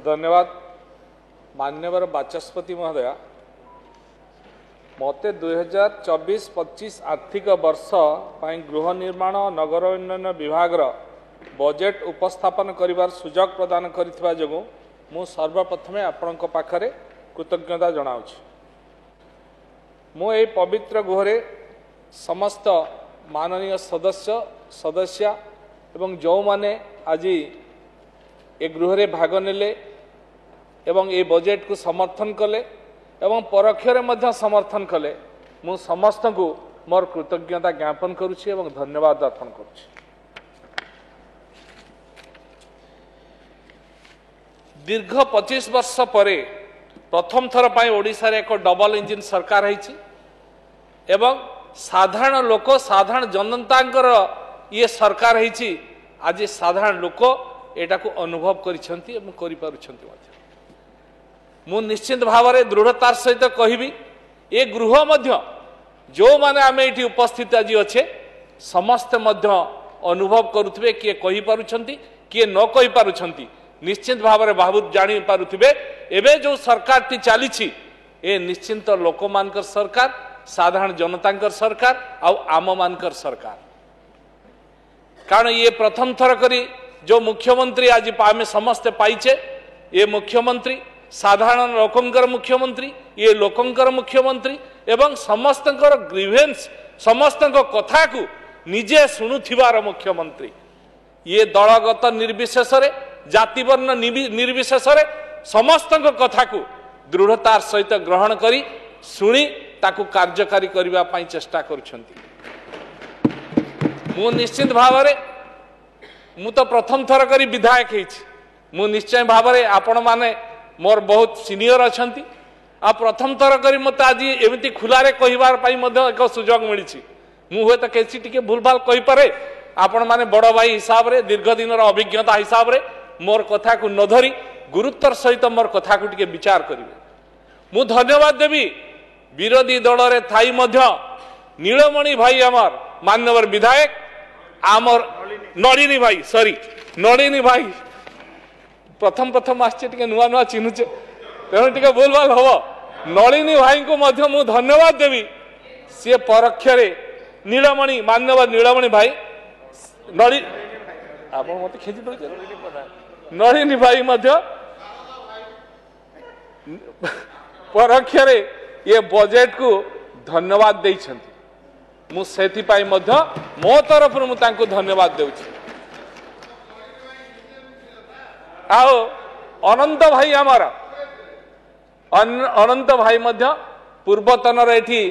धन्यवाद मान्यवर बाचस्पति महोदय। मते 2024-25 आर्थिक वर्ष गृह निर्माण नगर उन्नयन विभाग बजेट उपस्थापन करिवार सुजोग प्रदान करिथिबा जोगु मु सर्वप्रथमे आपणक पाखरे कृतज्ञता जनाउछि। मु एई पवित्र गृहरे समस्त माननीय सदस्य एवं जो माने आज ए गृहरे भाग नेले एवं ए बजेट को समर्थन कले एवं परोक्षरे मध्य समर्थन कले मु समस्त को मोर कृतज्ञता ज्ञापन करुछि एवं धन्यवाद अर्पण करुछि। दीर्घ 25 वर्ष परे प्रथम थर पाई ओडिशा रे एक डबल इंजिन सरकार है एवं साधारण लोक साधारण जनतांकर ये सरकार है। आज साधारण लोक एटा को अनुभव करिसेंती एवं करि पारुछंती। मु निश्चित भाव में दृढ़तार सहित कहबी ए गृह मध्य जो माने आमे एठी उपस्थित आज अच्छे समस्त मध्य अनुभव करुथिबे किए कहि पारुछंती किए न कहि पारुछंती। निश्चित भाव में बाबू जानी पारुथिबे एबे जो सरकार टी चली ए निश्चिंत लोक मानकर सरकार साधारण जनतांकर सरकार आउ आम मानकर सरकार। कारण ये प्रथम थर करी जो मुख्यमंत्री आज आमे समस्ते पाइचे ये मुख्यमंत्री साधारण लोकंकर मुख्यमंत्री ये लोकंकर मुख्यमंत्री एवं समस्तंकर ग्रीवेंस समस्तंक कथा को निजे शुणुथिबार मुख्यमंत्री। ये दलगत निर्विशेष रे जाति वर्ण निर्विशेष रे समस्तंक कथा को दृढ़तार सहित ग्रहण करी शुणी ताकू कार्यकारी करबा पई चेष्टा करुछंती। मु निश्चित भाव में मु तो प्रथम थर करी विधायक हेछि मु निश्चय भाव में आपण माने मोर बहुत सीनियर अछंती आ प्रथम थर करी मत आज एमती खुलारे कहिबार पई मध्य एक सुजोग मिलिछि। मु होय त केछि टिके भूलभाल कहि पारे आपण माने बड़ भाई हिसाब रे दीर्घ दिन अभिज्ञता हिसाब रे मोर कथा को न धरी गुरुत्वर सहित मोर कथा को टिके विचार करिवे। मु धन्यवाद देवी विरोधी दल रे थाई मध्य नीलमणि भाई आमर मान्यवर विधायक आमर नलिनी भाई सॉरी नलिनी भाई प्रथम आसचे टिके नुआ नुआ चिन्हुचे तेणु टिके भूलभाल हम नलिनी भाई को मध्य मु धन्यवाद देवी सी परोक्षरे नीलमणि मान्यवर नीलमणि भाई नली आप मत खेची नलिनी भाई मध्य परोक्षरे ये बजेट को धन्यवाद देइछंती। मु सेथि पाई मध्य मो तरफ मु तांको धन्यवाद देउछि। आओ अनंत भाई आमर अनंत भाई मध्य पूर्वतन एठी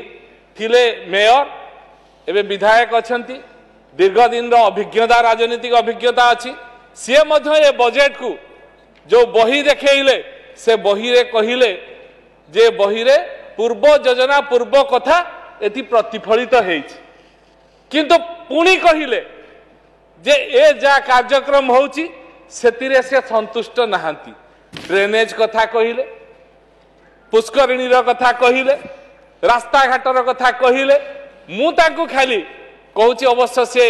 थिले मेयर एबे विधायक अछंती दीर्घ दिन रो अभिज्ञता राजनीतिक अभिज्ञता अछि। से मध्य ये बजेट को जो बही देखेइले से बही रे कहिले जे बही रे पूर्व योजना पूर्व कथा एति प्रतिफलित हेछि किंतु पुणी कहिले जे ए जा कार्यक्रम होउची सेतिरे से संतुष्ट नहांती। ड्रेनेज कथा कहिले पुष्करिणी रो कथा कहिले रास्ता घाटर कथा कहिले मु ताकू खाली कहूची अवश्य से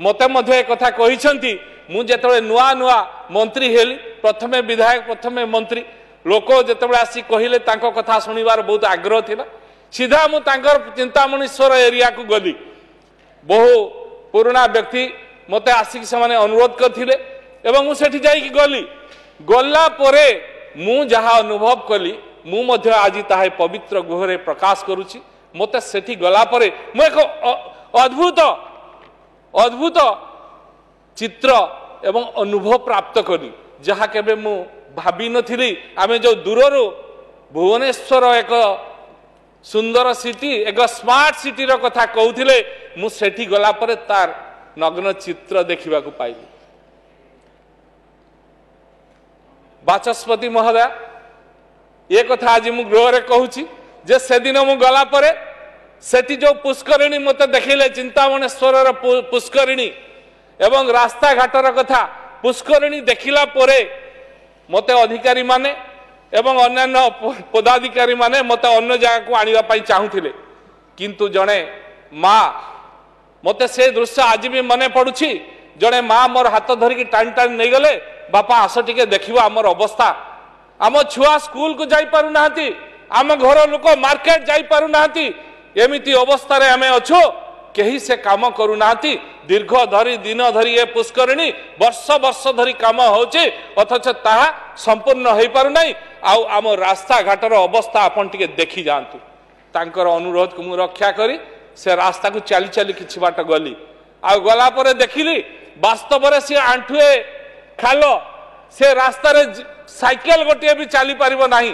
मते मध्य एक कथा कहिसंती। मु जेतबे नुआ नुआ मंत्री हेली प्रथमे विधायक प्रथमे मंत्री लोक जेतबे आसी कहिले तांको कथा सुनिबार बहुत आग्रह थिला। सीधा मु तांकर चिंतामणीश्वर एरिया को गली बहु पुराना व्यक्ति मते आसिक से माने अनुरोध करथिले एवं मु सेठी जाई कि गला परे मु जहा अनुभव कली मु मध्य आज ताहे पवित्र गृहरे प्रकाश करूची। मते सेठी गला परे मु एक अद्भुत चित्र एवं अनुभव प्राप्त कली जहा केबे मु भाबी नथिली। आमे जो दूररो भुवनेश्वर एक सुंदर सिटी एक स्मार्ट सिटी रो कथा कहउथिले मु सेठी गला परे तार नग्न चित्र देखिबा को पाइली। बाचस्पति महोदय ये कथा आज मु गृह रे कहूची जे से दिन मु गला परे सेठी जो पुष्करिणी मते देखिले चिंतामणेश्वर रो पुष्करिणी एवं रास्ता घाटर कथा पुष्करिणी देखिला परे मते अधिकारी माने एवं अन्यान्य पदाधिकारी माने मते अन्य जगह को आनिबा पई चाहुथिले किंतु जणे माँ मते से दृश्य आज भी मने पड़ुछि। जड़े माँ मोर हाथ धरिकी टाणी टाणी नहीं गले बापा आस टिके देखिबा आमर अवस्था आम छुआ स्कूल को जाई पारु नाहंती आम घर लोक मार्केट जाई पारु नाहंती एमिति अवस्था रे आमे अछो केही से काम करू नाहंती दीर्घ धरी दिन धरी ए पुष्करिणी वर्ष वर्ष धरी काम होचे अथच ताहा संपूर्ण होई पारु नाही आउ आम रास्ता घाटर अवस्था आपण टिके देखि जांतु तांकर अनुरोध को मु रक्षा करी से रास्ता को चली चली किछि बाट गली आ गला परे देखिली वास्तव रे से आंठुए खालो से रास्ता रे साइकेल गोटे भी चली पारिबो नाही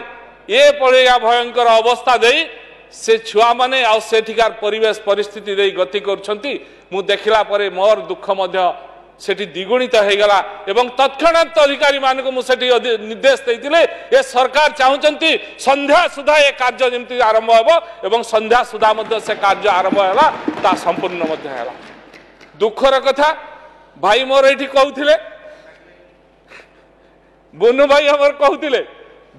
ए पड़ेगा भयंकर अवस्था देई से छुआ माने आ सेठिकार परिवेश परिस्थिति देई गति करछंती मु देखिला परे मोर दुख मध्य सेठी द्विगुणित हो गला एवं तत्क्षणात अधिकारी मानक मु सेठी निर्देश देइतिले ए सरकार चाहुचंती संध्या सुधा ए कार्य जेमति आरंभ हेबो एवं संध्या सुधा मध्य से कार्य आरंभ हैला ता संपूर्ण मध्य हैला दुखर कथा भाई मोर एठी कहउथिले बुनु भाई हमर कहउथिले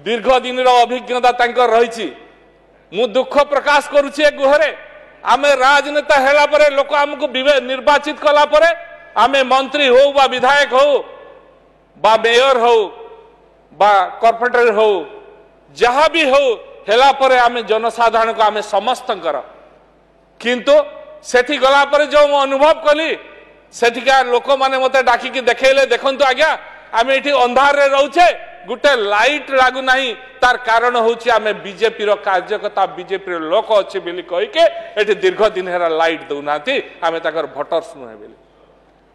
दीर्घ दिन रो अभिज्ञता तांकर रहिछि मु दुख प्रकाश करूछि ए गुहरे आमे राजनेता हैला परे लोक हमकु निर्वाचित कला परे आमे मंत्री हो बा विधायक हो बा मेयर हो बा कॉर्पोरेटर हो जहाँ भी हो हेला परे आमे जनसाधारण को आमे समस्त कर किंतु सेठी गला परे जो मु अनुभव कली सेठिका लोक माने मते डाकी के देखेले देखंतु आज्ञा आमे एठी अंधार रे रहउछे गुटे लाइट लागु नाही तार कारण होछि आमे बीजेपी रो कार्यकर्ता बीजेपी रो लोक अछि बिली कहि के एठी दीर्घ दिन हेरा लाइट दउ नाथि आमे ताकर भोटर्स नुहे बिली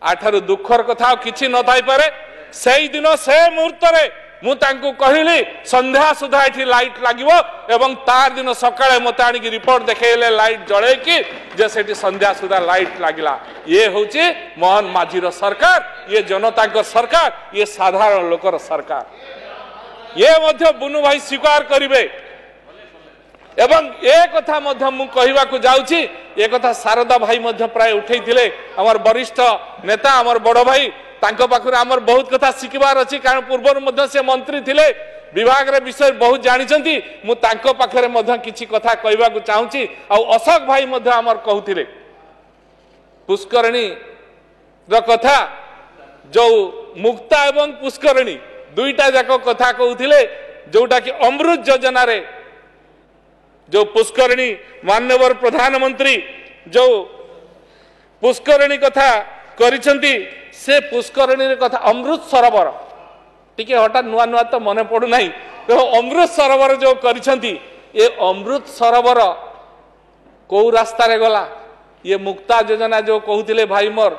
आठारु दुखर कथा किछि न थाई पारे सेई दिन से मुहूर्त रे मु तांकु कहिली संध्या सुधा एठी लाइट लागिवो एवं तार दिन सकाळे मते आनी रिपोर्ट देखेले लाइट जळे कि जे सेठी संध्या सुधा लाइट लागिला ये होछि मोहन माझी रो सरकार ये जनता को सरकार ये साधारण लोकर सरकार ये मध्य बुनु भाई स्वीकार करिवे एवं ए कथा मध्य मु कहिबा को जाउछि ए कथा शारदा भाई मध्य प्राय उठैथिले हमर वरिष्ठ नेता हमर बड़ भाई तांको पाखरे हमर बहुत कथा सिखबार अछि कारण पूर्व मध्य से मंत्री थिले विभाग रे विषय बहुत जानिछंती मु तांको पाखरे मध्य किछि कथा कहिबा को चाहूछि आ अशोक भाई मध्य हमर कहउथिले पुष्करणी रो कथा जो मुक्ता एवं पुष्करणी दुईटा जाको कथा कहउथिले जोटा कि अमृत योजना रे जो पुष्करणी माननीय प्रधानमंत्री जो पुष्करणी कथा करिसंती से पुष्करणी कथा अमृत सरोवर टिके हठात नुआ नुआ तो मने पड़ू नाही तो अमृत सरोवर जो करिसंती ये अमृत सरोवर को रास्ता रे गला ये मुक्ता योजना जो कहउथिले भाई मोर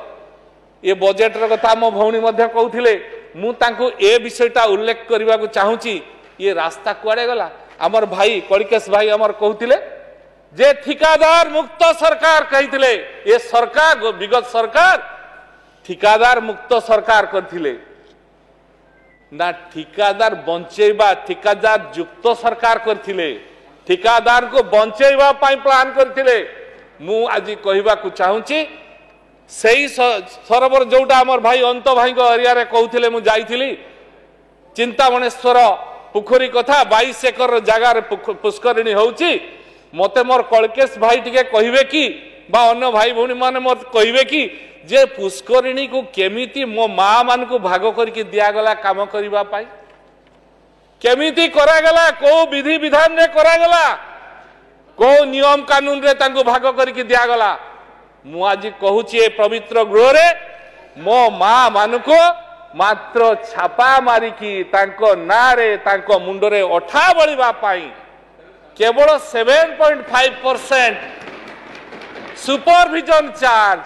ये बजेट रो कथा मो भौणी मध्य कहउथिले मु तांको ए विषयटा उल्लेख करबा को चाहूची ये रास्ता कुआडे गला हमर भाई कलिकेश भाई हमर कहउथिले जे ठिकादार मुक्त सरकार कहिथिले ये सरकार विगत सरकार ठिकादार मुक्त सरकार करथिले ना ठिकादार बंचेबा ठिकादार युक्त सरकार करथिले ठिकादार को बंचेबा पाई प्लान करथिले मु आज कहिबा को चाहूची सेई सरोवर जोटा हमर भाई अंत भाई को एरिया रे कहउथिले मु जाईथिली चिंतामणेश्वर पुखरी कथा 22 एकर जगह रे पुष्करिणी होउची मते मोर कलकेश भाई टिके कहिबे कि बा अन्य भाई भौणी माने मत कहिबे कि जे पुष्करिणी को केमिति मो मां मान को भाग करके दिया गला काम करिबा पाई केमिति करा गला को विधि विधान रे करा गला को नियम कानून रे तांको भाग करके दिया गला मु आज कहूची ए पवित्र गृह रे मो मां मान को मात्र छापा मारिकी तांको नारे तांको मुंडरे अठा बळिबा पाई केवल 7.5% सुपरविजन चार्ज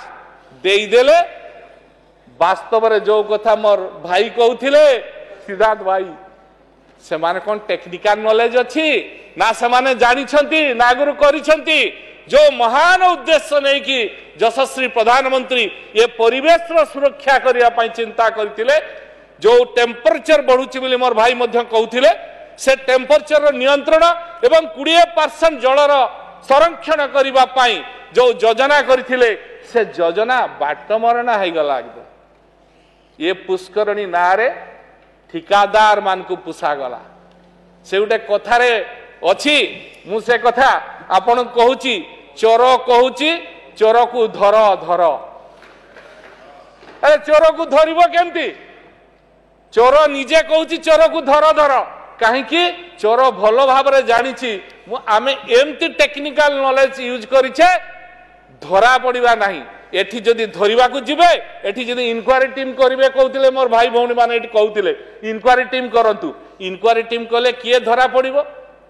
देई देले वास्तव रे जो कथा मोर भाई कहउथिले सिद्धार्थ भाई से माने कोन टेक्निकल नॉलेज अछि ना से माने जानि छंती नागुरु करि छंती जो महान उद्देश्य नहीं कि यशस्वी प्रधानमंत्री ये परिवेश सुरक्षा करिया पाई चिंता करथिले जो टेम्परेचर बढ़ुची बोली मोर भाई मध्य कहउथिले से टेम्परेचर नियंत्रण एवं 20% जलर संरक्षण करिबा पाई जो योजना करथिले से योजना बाट मरणा है गला एकदम ये पुष्करणी नारे ठिकादार मान को पुसा गला से उटे कथा रे अछि मु से कथा आपण कहूची चोर कहूची चोर को धर धर अरे चोर को धरिबो केमती चोर निजे कहूची चोर को धर धर कहीं चोर भल भाव जानी आम एमती टेक्निकल नॉलेज यूज करिछे धरा पड़िबा नहीं एठी जदि धरिबा को जिबे एठी जदि इनक्वारी टीम करिवे कहउतिले मोर भाई भौणी माने एठी कहउतिले इनक्वारी टीम करंतु इनक्वारी टीम कले किए धरा पड़िबो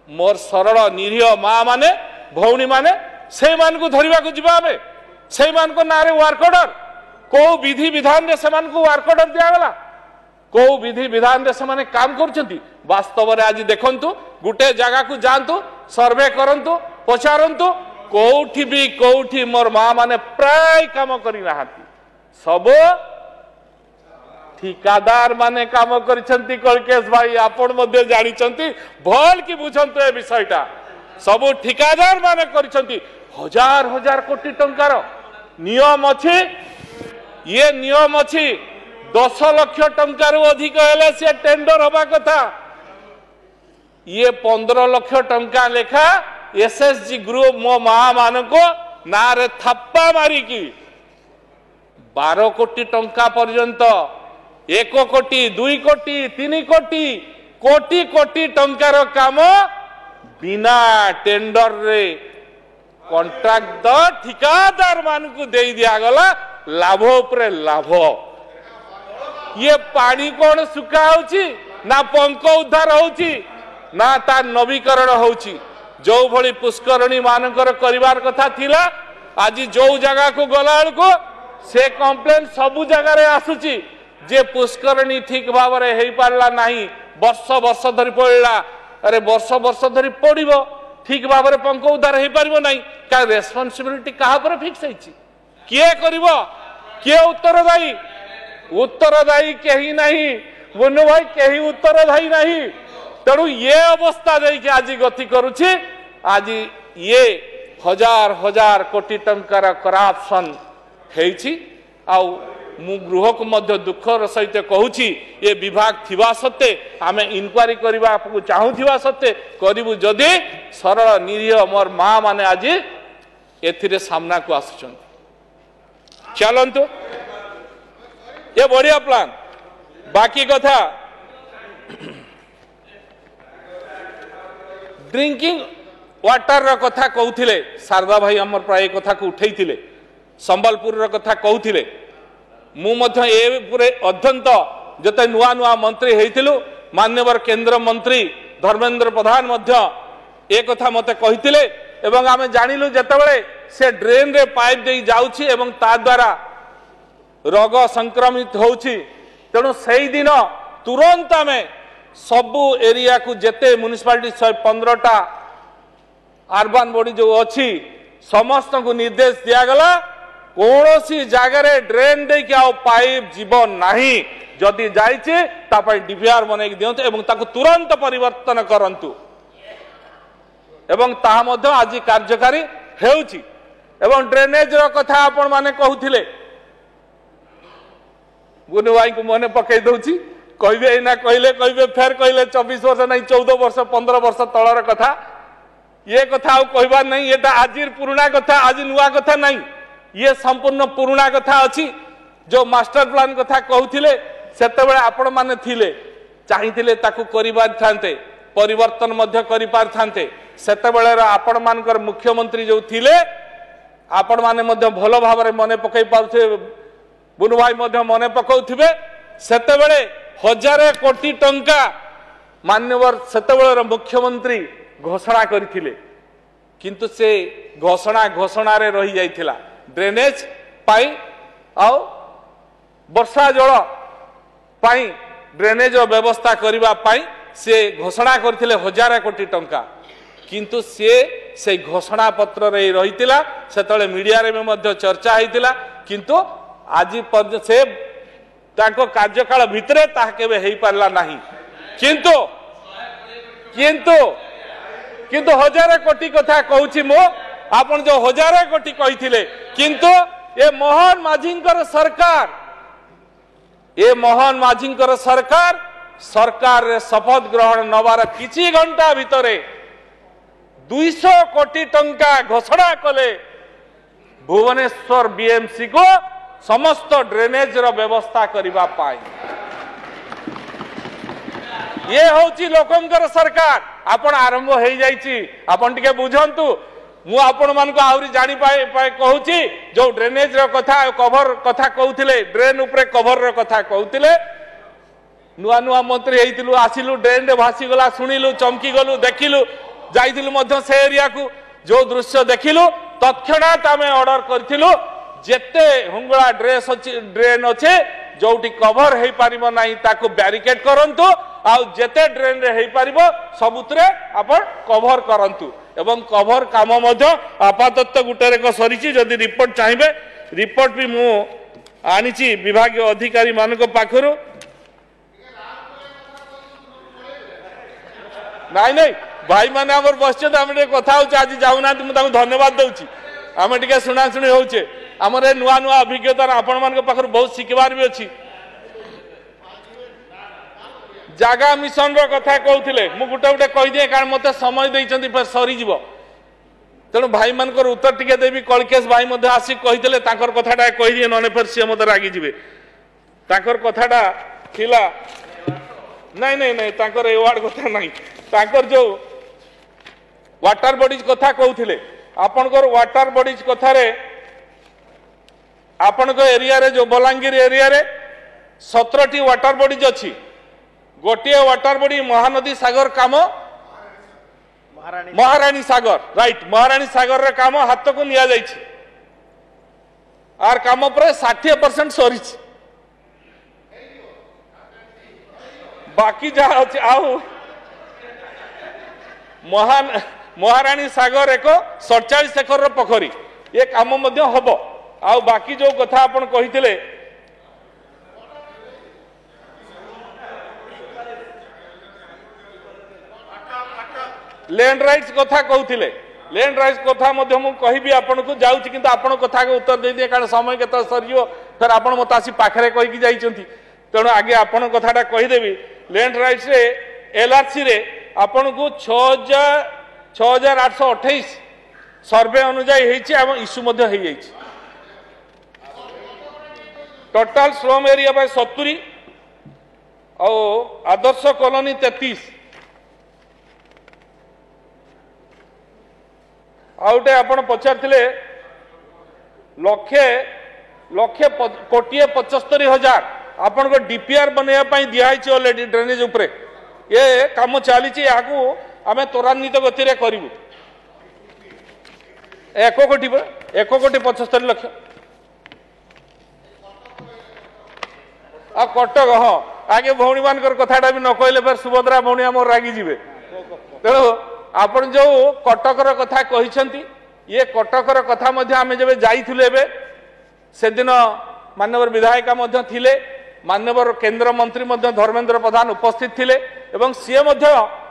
मोर सरल निरीह मां माने भौणी माने से मान को धरिबा को जिबा आबे से मान को नारे वर्क ऑर्डर को विधि विधान रे से मान को वर्क ऑर्डर दिया गला को विधि विधान रे से माने काम करछंती वास्तव रे आज देखंतु गुटे जगह को जानतु सर्वे करंतु पचारंतु कोठी मोर मां माने प्राय काम करी नाहांती सब ठिकादार माने काम करिसंती कलकेश भाई आपण मध्ये जानि चंती भल की बुझंतु ए विषयटा सब ठिकादार माने करिसंती हजार हजार कोटी टंकार नियम अछि ये नियम अछि 10 लाख टंकार अधिक हेले से टेंडर होबा कथा ये 15 लाख टंका लेखा एसएसजी ग्रुप मो मां मान को नारे थप्पा मारी की 12 कोटी टंका पर्यंत 1 कोटी 2 कोटी 3 कोटी कोटी कोटी टंकार काम बिना टेंडर रे कॉन्ट्रैक्ट ठिकादार मान को दे दिया गला लाभ उपरे लाभ ये पानी कौन सुखा होची ना पंख उद्धार होची ना तार नवीकरण होची जो भली पुष्करणी मानकर करिवार कथा थिला आज जो जगह को गला को से कंप्लेन सबु जगह रे आसुची जे पुष्करणी ठीक भाव रे हेई पारला नाही वर्ष वर्ष धरि पड़ला अरे वर्ष वर्ष धरि पड़िबो ठीक भाव रे पंख उद्धार हेई पारिबो नाही का रेस्पोंसिबिलिटी कहा पर फिक्स हैची किए करिवो किए उत्तरदायी केही नहीं बुनु भाई केही उत्तरदायी नहीं तेणु ये अवस्था देखिए आज गति करुछि आज ये हजार हजार कोटी टंकार करप्शन हेछि आउ मु गृह को मध्य दुखर सहित कहूछि ये विभाग थिबा सत्ते आमे इनक्वारी करबा को चाहूथिबा सत्ते करिवु जदि सरल निरीह मोर मां माने आज एथिरे सामना को आसुछन चलंतु ये बढ़िया प्लान बाकी कथा ड्रिंकिंग वाटर रो कथा कहउथिले शारदा भाई हमर प्राय कथा को उठैथिले संबलपुर रो कथा कहउथिले मु मध्य ए पुरे अध्यंत जते नुआ नुआ मंत्री हेतिलु माननीय केंद्र मंत्री धर्मेंद्र प्रधान मध्य ए कथा मते कहिथिले एवं आमे जानिलु जतबेले से ड्रेन रे पाइप देई जाउछि एवं ता द्वारा रोग संक्रमित होउछि तेणु सेई दिन तुरंत आमे सबु एरिया को जेते म्युनिसिपालिटी 115टा अर्बन बॉडी जो अच्छी समस्त को निर्देश दिया गला कौन जगह ड्रेन दे कि पाइप जीवन नहीं जदि जाइए तापाई डीपीआर बनै दियंतु एवं ताकु तुरंत परिवर्तन करंतु एवं ताहा मध्य आज कार्यकारी हेउछि एवं ड्रेनेज रो कथा आपण माने कहउथिले गुनु भाई को मने पकई दउछि कहबे एना कहले कहबे फेर कहले 24 वर्ष नहीं 14 वर्ष 15 वर्ष तलर कथा ये कथा आ कहबार नहीं एटा आजिर पुराना कथा आज नुआ कथा नहीं ये संपूर्ण पुराना कथा अछि जो मास्टर प्लान कथा कहउथिले सेते बेले आपण माने थिले चाहिथिले ताकू करिबार थांते परिवर्तन मध्य करि पार थांते सेते बेले आपण मानकर मुख्यमंत्री जो थिले आपण माने मध्य भलो भाव रे मने पकई पाउथे बुनु भाई मध्य मने पकाउथिबे सेते बेले हजार कोटी टंका मान्यवर सेते बेले मुख्यमंत्री घोषणा करथिले किंतु से घोषणा रे रही जाइथिला ड्रेनेज पाई आ वर्षा जल पाई ड्रेनेज व्यवस्था करबा पाई से घोषणा करथिले हजार कोटी टंका किंतु से घोषणा पत्र रे रहितिला सेतले मीडिया रे मध्य चर्चा हैतिला किंतु आज से ताको कार्यकाल भितरे ताहा केबे हेई पारला नाही किंतु किंतु किंतु हजार कोटी कथा कहूची मो आपण जो हजार कोटी कहिथिले किंतु ए मोहन माझींकर सरकार ए मोहन माझींकर सरकार सरकार रे शपथ ग्रहण नवार किछि घंटा भितरे 200 कोटी टंका घोषणा कले भुवनेश्वर बीएमसी को समस्त ड्रेनेज रो व्यवस्था करिबा पाई ये हूँ लोकंकर सरकार आपण आरंभ हो जाइए आपण टिके बुझंतु मु आपण मान को आउरी जानी पाए कहूची जो ड्रेनेज रो कथा कवर कथा कहउथिले ड्रेन ऊपर कवर रो कथा कहउथिले नुआ नुआ मंत्री हेइतिलु आसिलु ड्रेन रे भासी गला सुनिलु चमकी गलु देखिलु जाइतिलु मध्य से एरिया को जो दृश्य देखिलु तत्क्षणात आमे ऑर्डर करथिलु जेते हुंगळा ड्रेन अच्छे जोटी कवर हेइ पारिबो नाही ताको बैरिकेड करंतु आ जेते ड्रेन रे हेइ पारिबो सबुतरे आपण कवर करंतु एवं कवर काम मध्य आपातत गुटेरे को सरीची जदि रिपोर्ट चाहिबे रिपोर्ट भी मु आनिची विभागीय अधिकारी मानको पाखरु नाइ नाइ भाई माने हमर बसचे आमे कथा होछ आज जाउना मु ताको धन्यवाद दउची आमे टिके सुना सुनी होउचे हमरे नुआ नुआ अभिज्ञता आपण मानको पाखरु बहुत सिखबार भी अछि जागा मिशन रो कथा कहउथिले मु गुटे गुटे कहि दिए कारण मते समय दैचंती फिर सरी जीवो तेणु भाई मानकर उत्तर टिके देबी कलकेश भाई मध्ये आसी कहितले ताकर कथाटा कहि दिए नने फिर से मते रागी जिवे ताकर कथाटा थिला नहीं नहीं नहीं ताकर एवार्ड कथा नहीं ताकर जो वाटर बॉडीज कथा कहउथिले आपनकर वाटर बॉडीज कथा रे आपनकर एरिया रे जो बलांगीर एरिया रे 17टी वाटर बॉडीज अछि गोटे वाटर बॉडी महानदी सागर काम महारानी सागर राइट महारानी सागर रे काम हाथ को निया जाइछि आर काम पर 60% सरी बाकी जहाँ अच्छे आउ महारानी सागर एक 47 एकर पोखरी ये काम मध्य हब आउ बाकी जो कथा आपण कहिथिले लैंड राइट्स कथा कहउथिले लैंड राइट्स कथा मध्य मु कहिबी आपण को जाउची किंतु आपण कथा के उत्तर दे दिए कारण समय केत सरियो फिर आपण मत आसी पाखरे कहि की जाइचंती तेणु आगे आपण कथाटा कहि देबी लैंड राइट्स रे एलआरसी रे आपण को 6828 सर्वे अनुसार हेछि एवं इश्यू मध्य हे जाइछि टोटल श्रम एरिया बाय 70 और आदर्श कॉलोनी 33 आउटे आपण पचारथिले लक्षे लक्षे कोटिए 75,000 आपण को डीपीआर बनैया पई दिया हिची ऑलरेडी ड्रेनेज ऊपर ये काम चली याकू आमे त्वरान्वित गति रे करिवु 1 कोटी 75 लाख आ कटक हाँ आगे भौणी मानकर कथाटा भी न कहले फिर सुभद्रा भौणी आमर रागी जीवे तेणु आपण जो कटकर कथा कहिसंती ये कटकर कथा मध्य आमे जबे जाइथिले एबे सेदिन माननीय विधायिका मध्य थिले माननीय केंद्र मंत्री मध्य धर्मेंद्र प्रधान उपस्थित थिले एवं सीए मध्य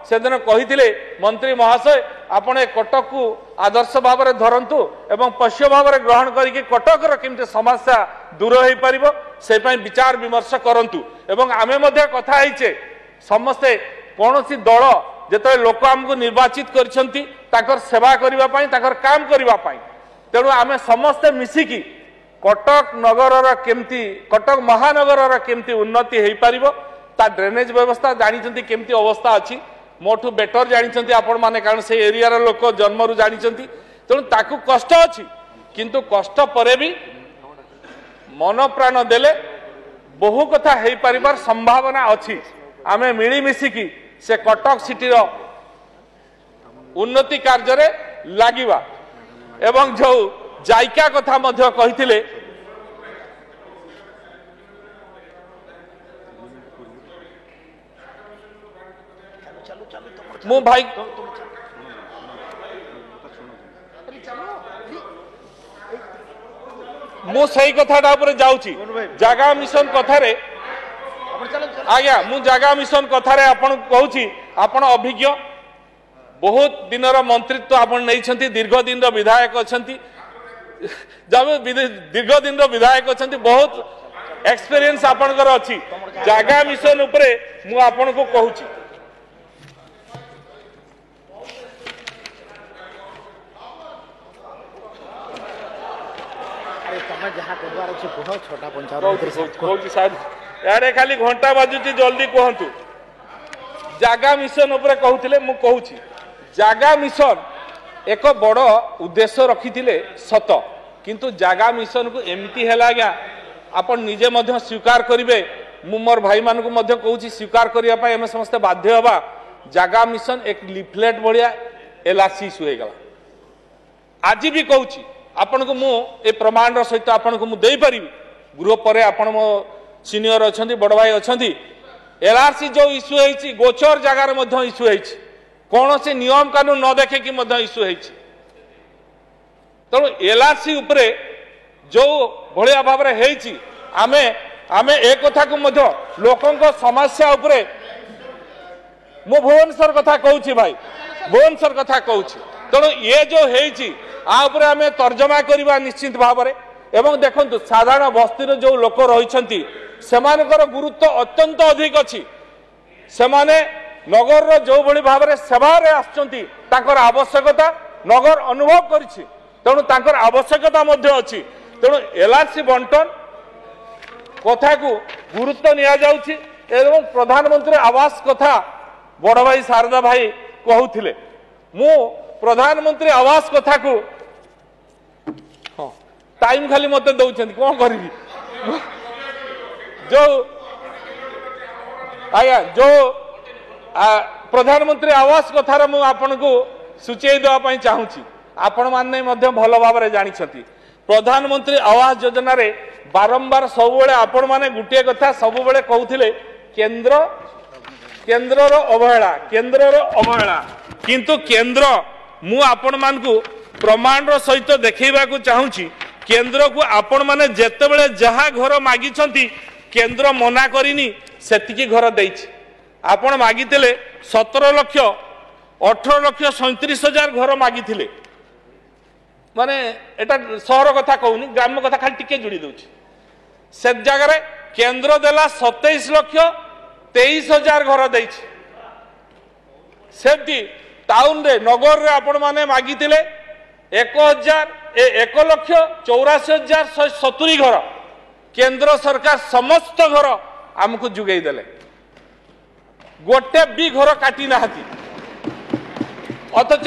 सेदिन कहिथिले मंत्री महाशय आपण कटक को आदर्श भाव में धरंतु एवं पश्य भाव में ग्रहण करके कटकर केमते समस्या दूर हो पारिबो से पई विचार विमर्श करंतु एवं आमे मध्य कथा हिचे समस्ते कोनोसी दल जेते लोक हमको निर्वाचित करछंती ताकर सेवा करिबा पई ताकर काम करिबा पई तेणु आमे समस्ते मिसिकी कटक नगर केमती कटक महानगर केमती उन्नति हो पारिबो ता ड्रेनेज व्यवस्था जानिछंती केमती अवस्था अछि मोठू बेटर जानिछंती आपण माने कारण से एरिया रो लोक जन्मरु जानिछंती तेणु ताकू कष्ट अछि किंतु कष्ट परे भी मन प्राण देले बहु कथा हो पारिबार संभावना अछि आमे मिली मिसिकी से कटक सिटी रो उन्नति कार्य रे लागिबा एवं जो जायका कथा मध्य कहिथिले मु भाई मु सही कथाटा ऊपर जाउची जागा मिशन कथा रे आज्ञा मु जागा मिशन कथा रे आपण कहूची आपण अभिज्ञ बहुत दिनर मंत्रित्व आपण नैछंती दीर्घ दिन रो विधायक अछंती जब दीर्घ दिन रो विधायक अछंती बहुत एक्सपीरियंस आपनकर अछि जागा मिशन ऊपर मु आपण को कहूची यारे खाली घंटा बाजुची जल्दी कहतु जागा मिशन उपरे कहूतिले मु कहूची जागा मिशन एक बड़ उद्देश्य रखिथिले सत किंतु जागा मिशन को एमती हैला गया आपण निजे मध्य स्वीकार करिवे मु मोर भाई मान को मध्य कहूची स्वीकार करिया पय हम समस्त बाध्य हवा जागा मिशन एक लिफलेट बढ़िया एलआरसी इश्यू हो गला आज भी कहूची आपण को मु ए प्रमाण सहित आपण को मु देई परिबी गृह पर आपण मो सीनियर अछंती बड़ भाई अछंती एलआरसी जो इश्यू होईची गोचर जगार मध्य इश्यू होईची कौन से नियम कानून न देखे कि मध्य इश्यू होईची तेणु एलआरसी उपरे जो भलिया भाव रे हेईची आमे आमे एक कथा को मध्य लोकंक समस्या उपरे मु भुवनेश्वर कथा कहूची भाई भुवनेश्वर कथा कहूची तेणु ये जो हेईची आ उपरे आमे तर्जमा करबा निश्चित भाव रे एवं देखंतु साधारण बस्ती जो लोक रहिछंती सेमानकर गुरुत्व अत्यंत अधिक अछि सेमाने नगर रो जो भली भाव रे सेवा रे आछंती ताकर आवश्यकता नगर अनुभव करिछि तेणु ताकर आवश्यकता मध्य अछि तेणु एलआरसी बंटन कथा को गुरुत्व निया जाउछि एवं प्रधानमंत्री आवास कथा बड़ भाई शारदा भाई कहउथिले मु प्रधानमंत्री आवास कथा को टाइम खाली मत दौरान कौन करी जो आया जो प्रधानमंत्री आवास कथार मुझे सूचई देवाई चाहूँगी आपण मैंने भल भाव जानी प्रधानमंत्री आवास योजना रे बारंबार सब आपण मैंने गोटे कथा सब कहते केंद्र केंद्र अवहेला किंतु केंद्र मु आपण मान को प्रमाण सहित देखा चाहूँगी केंद्र को आपण माने जेतेबेले जहा घर मागिछंती केंद्र मना करिनी सेतिकी घर देइछि आपण मागितिले 17 लाख 18 लाख 37,000 घर मागिथिले माने एटा शहर कथा कहूनी ग्राम कथा खाली टिके जुड़ी दउछि से जगह रे केंद्र देला 27 लाख 23,000 घर देइछि सेति टाउन रे नगर रे आपण माने मागितिले 1,84,170 घर केंद्र सरकार समस्त घर आमको जुगई देले गोटे भी घर काटी नाहती अथच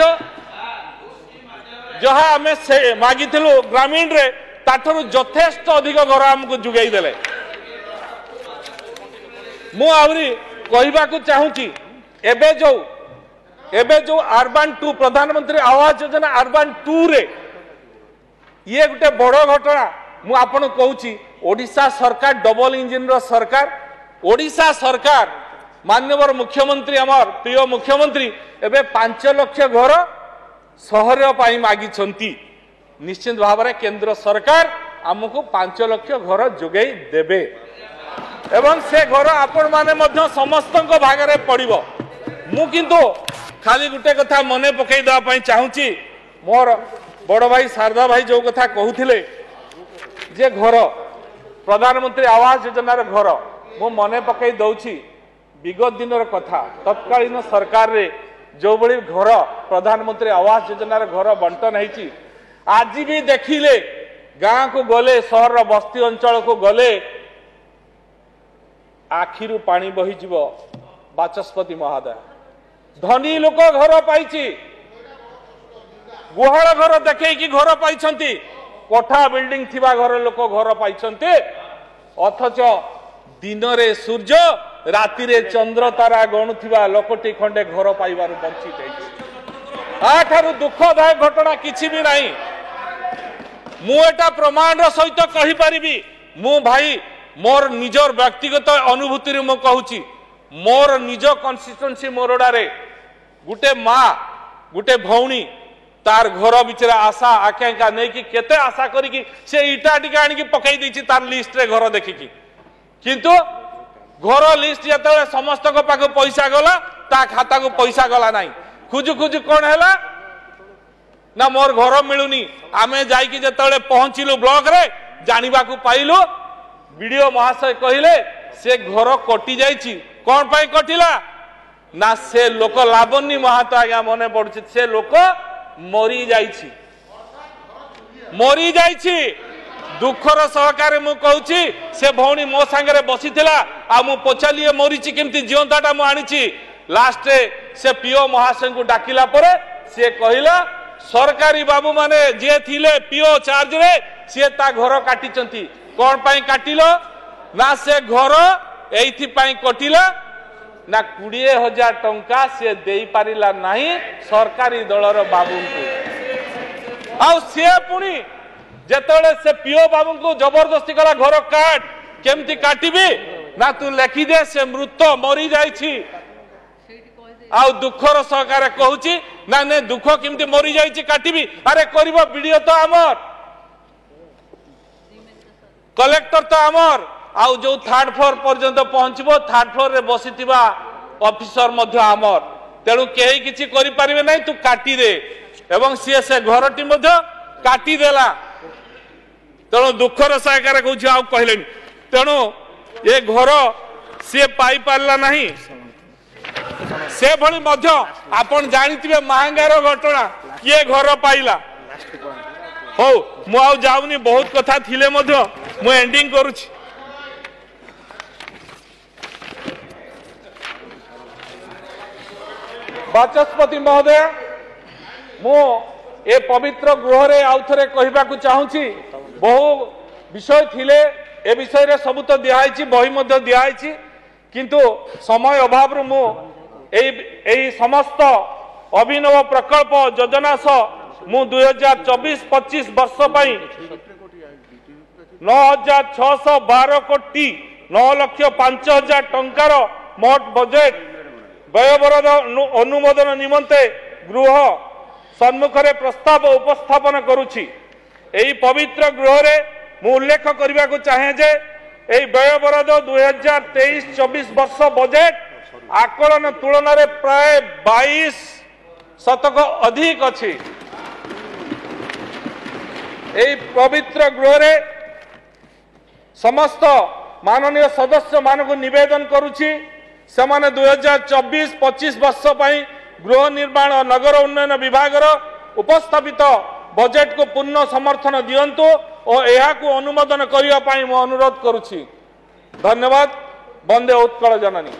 जहा आमे से मागिथिलु ग्रामीण रे ताठरु यथेष्ट अधिक घर आमको जुगई देले मु आवरी कहिबा को चाहूची एबे जो अर्बन 2 प्रधानमंत्री आवास योजना अर्बन 2 रे ये गोटे बड़ घटना मु आपन कहूची ओडिशा सरकार डबल इंजिन रो सरकार ओडिशा सरकार माननीय मुख्यमंत्री आमर प्रिय मुख्यमंत्री एबे 5 लाख घर सहर पाई मागी छंती निश्चित भाव रे केंद्र सरकार हमको 5 लाख घर जोगई देबे एवं से घर आपण माने मध्य समस्तक भागरे पड़िबो मु किंतु खाली गुटे कथा मने पकई देवा पई चाहूची मोर बड़ भाई शारदा भाई जो कथा कहूथिले जे घर प्रधानमंत्री आवास योजना रे घर मु मने पकई दउची विगत दिन कथा तत्कालीन सरकार रे जो बड़ी घर प्रधानमंत्री आवास योजना रे घर बंटन हैची आज भी देखिले गाँ को गले शहर बस्ती अंचल को गले आखिरु पानी बही जीव बाचस्पति महोदय धनी लोक घर पाइछि गुहाल घर देखैकी घर पाइछंती कोठा बिल्डिंग थिबा घर लोक घर पाइछंती अथच दिन रे सूर्य राति रे चंद्र तारा गणुथिबा लोकटी खंडे घर पाइबार वंचित है आठारु दुखदायक घटना किछि भी नहीं मु एटा प्रमाण सहित कहि परिबी मु भाई मोर निजर व्यक्तिगत अनुभूति रे मु कहूची मोर निज कन्स्टिट्युएंसी मोरडा रे गुटे माँ गुटे भौणी तार घर बिचरा आशा आकांक्षा नहीं कि केते आशा करी से इटा टिके आनी पकई देछि तार लिस्ट रे घर देखिकी किंतु घर लिस्ट जते समस्त को पाख पैसा गला ता खाता को पैसा गला नहीं खुजु खुजु कौन हैला ना मोर घर मिलुनी आमे जाइकी जते पहुंचिलु ब्लॉक रे जानिबा को पाइलु वीडियो महाशय कहिले से घर कटि जाइछि कौन पाई कटिला ना से लोक लावण्य महातो आज्ञा मने पड़ुछि से लोक मरी जाइछि दुखर सहकार मु कहूछि से भौणी मो संगे बसीथिला आ मु पचालिए मरीछि केमती जीवंताटा मु आनिछि लास्ट से पीओ महाशय को डाकिला परे सी कहला सरकारी बाबू माने जे थिले पीओ चार्ज रे सी ता घर काटिचंती कोन पई काटिलो ना से घर एइथि पई कटिला ना 20,000 टंका सी देई पारिला नाही सरकारी दलर बाबू को आ सी पुणी जेतले से पीओ बाबू को जबरदस्ती कला घर काट केमती काटिबी ना तू लेखि दे से मृत मरी जाइछि आ दुखर सहकार कहूची ना ने दुख केमती मरी जाइछि काटिबी अरे करिबो वीडियो तो आमर कलेक्टर तो आमर आउ जो 3rd फ्लोर पर्यंत पहुंचबो 3rd फ्लोर रे बसितिबा ऑफिसर मध्य आमर तेणु केही किछि करि परिबे नै तू काटी दे एवं सी से घरटी मध्य काटी देला तेणु दुखर सहकार कहूची आउ कहलेनी तेणु ये घर सी पाई पारला नहीं से भली मध्य आपण जानिथिबे महंगार घटना किए घर पाइला हो मु आउ जाउनी बहुत कथा थिले मध्य मु एंडिंग करूछि बाचस्पति महोदय मु ए पवित्र गृह रे आउ थरे कहिबा को चाहूछि बहु विषय थिले ए विषय रे सब तो दिहाइछि बही मध्य दिहाइछि किंतु समय अभाव रु मु एई समस्त अभिनव प्रकल्प योजना सह मु 2024-25 वर्ष पई 9,612 कोटी 9,05,000 टंकार मोट बजेट व्ययबराद अनुमोदन निमंते गृह सम्मुखरे प्रस्ताव उपस्थापन करुछि एई पवित्र गृह रे मु उल्लेख करने को चाहे जे एई व्ययबराद 2023-24 वर्ष बजेट आकलन तुलन रे प्राय 22% अधिक अछि एई पवित्र गृह रे समस्त माननीय सदस्य मान को निवेदन करुछि सेमाने 2024-25 वर्ष पई गृह निर्माण और नगर उन्नयन विभाग उपस्थापित बजेट को पूर्ण समर्थन दियंतु और यह को अनुमोदन करने अनुरोध करुछि। धन्यवाद। वंदे उत्कल जननी।